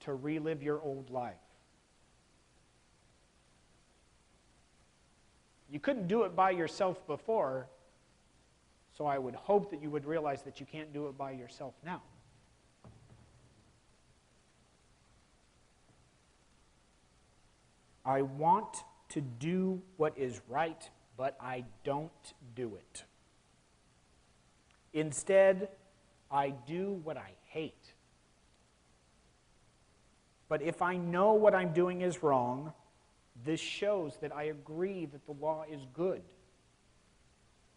to relive your old life. You couldn't do it by yourself before, so I would hope that you would realize that you can't do it by yourself now. I want to do what is right, but I don't do it. Instead, I do what I hate. But if I know what I'm doing is wrong, this shows that I agree that the law is good.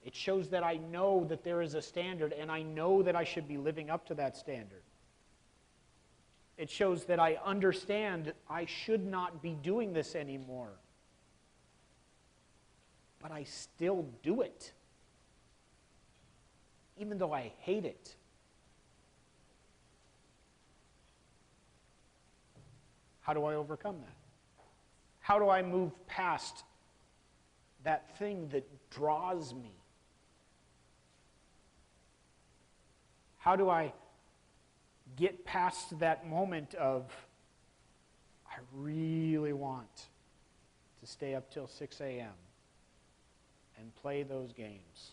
It shows that I know that there is a standard, and I know that I should be living up to that standard. It shows that I understand I should not be doing this anymore. But I still do it, even though I hate it. How do I overcome that? How do I move past that thing that draws me? How do I get past that moment of, I really want to stay up till 6 a.m. and play those games?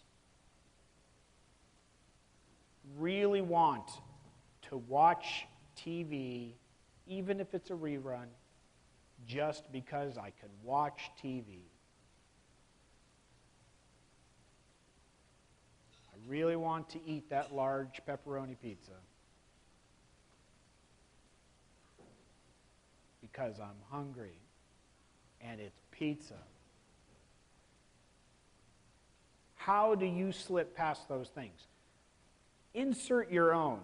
Really want to watch TV, even if it's a rerun, just because I can watch TV. I really want to eat that large pepperoni pizza because I'm hungry and it's pizza. How do you slip past those things? Insert your own.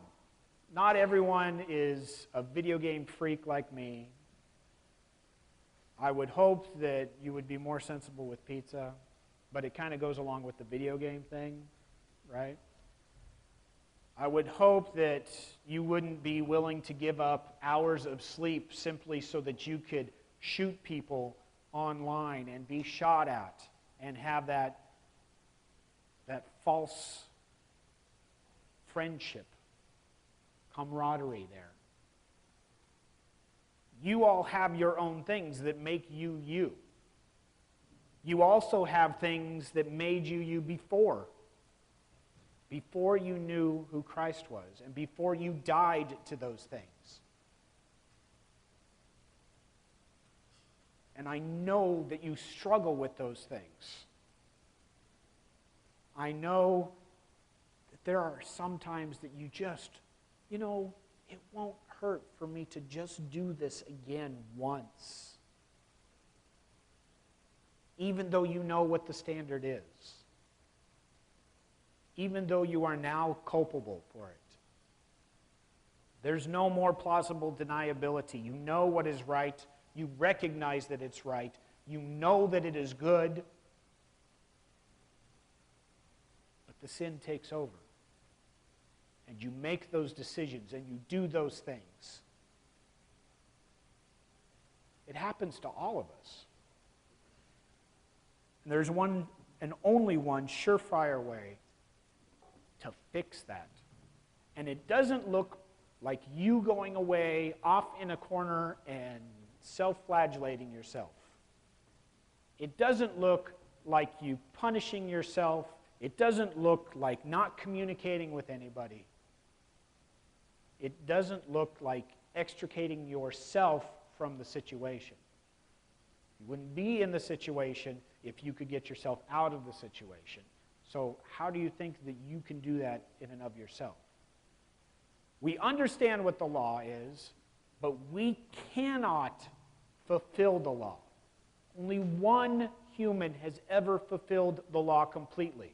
Not everyone is a video game freak like me. I would hope that you would be more sensible with pizza, but it kind of goes along with the video game thing, right? I would hope that you wouldn't be willing to give up hours of sleep simply so that you could shoot people online and be shot at and have that false friendship, camaraderie there. You all have your own things that make you you. You also have things that made you you before you knew who Christ was and before you died to those things. And I know that you struggle with those things. I know that there are some times that you just, it won't hurt for me to just do this again once, even though you know what the standard is, even though you are now culpable for it. There's no more plausible deniability. You know what is right. You recognize that it's right. You know that it is good. But the sin takes over. And you make those decisions and you do those things. It happens to all of us. And there's one and only one surefire way to fix that. And it doesn't look like you going away off in a corner and self-flagellating yourself. It doesn't look like you punishing yourself. It doesn't look like not communicating with anybody. It doesn't look like extricating yourself from the situation. You wouldn't be in the situation if you could get yourself out of the situation. So how do you think that you can do that in and of yourself? We understand what the law is, but we cannot fulfill the law. Only one human has ever fulfilled the law completely.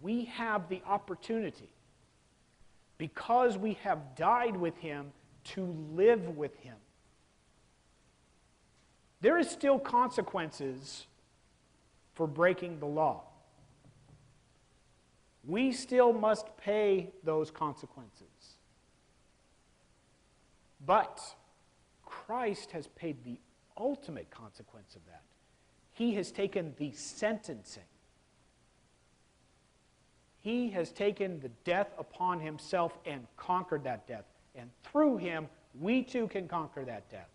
We have the opportunity, because we have died with him, to live with him. There is still consequences for breaking the law. We still must pay those consequences. But Christ has paid the ultimate consequence of that. He has taken the sentencing. He has taken the death upon himself and conquered that death. And through him, we too can conquer that death.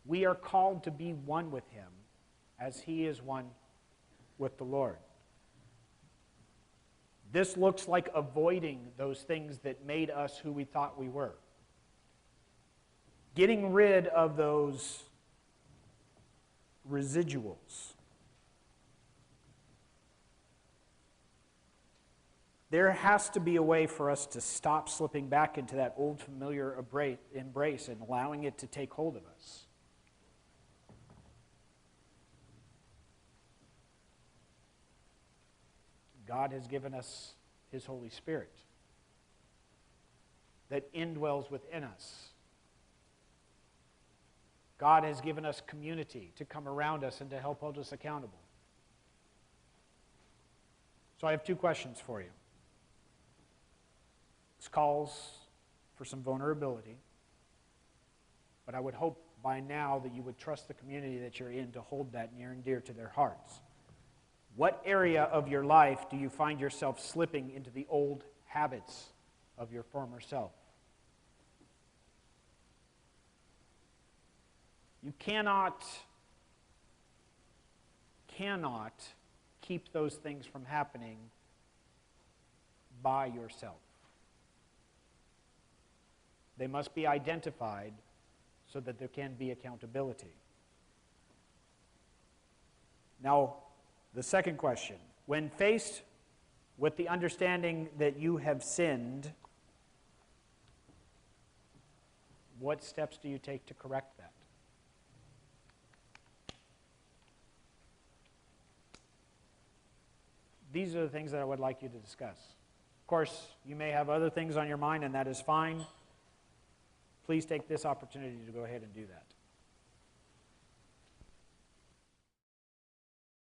We are called to be one with him as he is one with the Lord. This looks like avoiding those things that made us who we thought we were. Getting rid of those residuals. There has to be a way for us to stop slipping back into that old familiar embrace and allowing it to take hold of us. God has given us his Holy Spirit that indwells within us. God has given us community to come around us and to help hold us accountable. So I have two questions for you. This calls for some vulnerability, but I would hope by now that you would trust the community that you're in to hold that near and dear to their hearts. What area of your life do you find yourself slipping into the old habits of your former self? You cannot keep those things from happening by yourself. They must be identified so that there can be accountability. Now, the second question, when faced with the understanding that you have sinned, what steps do you take to correct that? These are the things that I would like you to discuss. Of course, you may have other things on your mind, and that is fine. Please take this opportunity to go ahead and do that.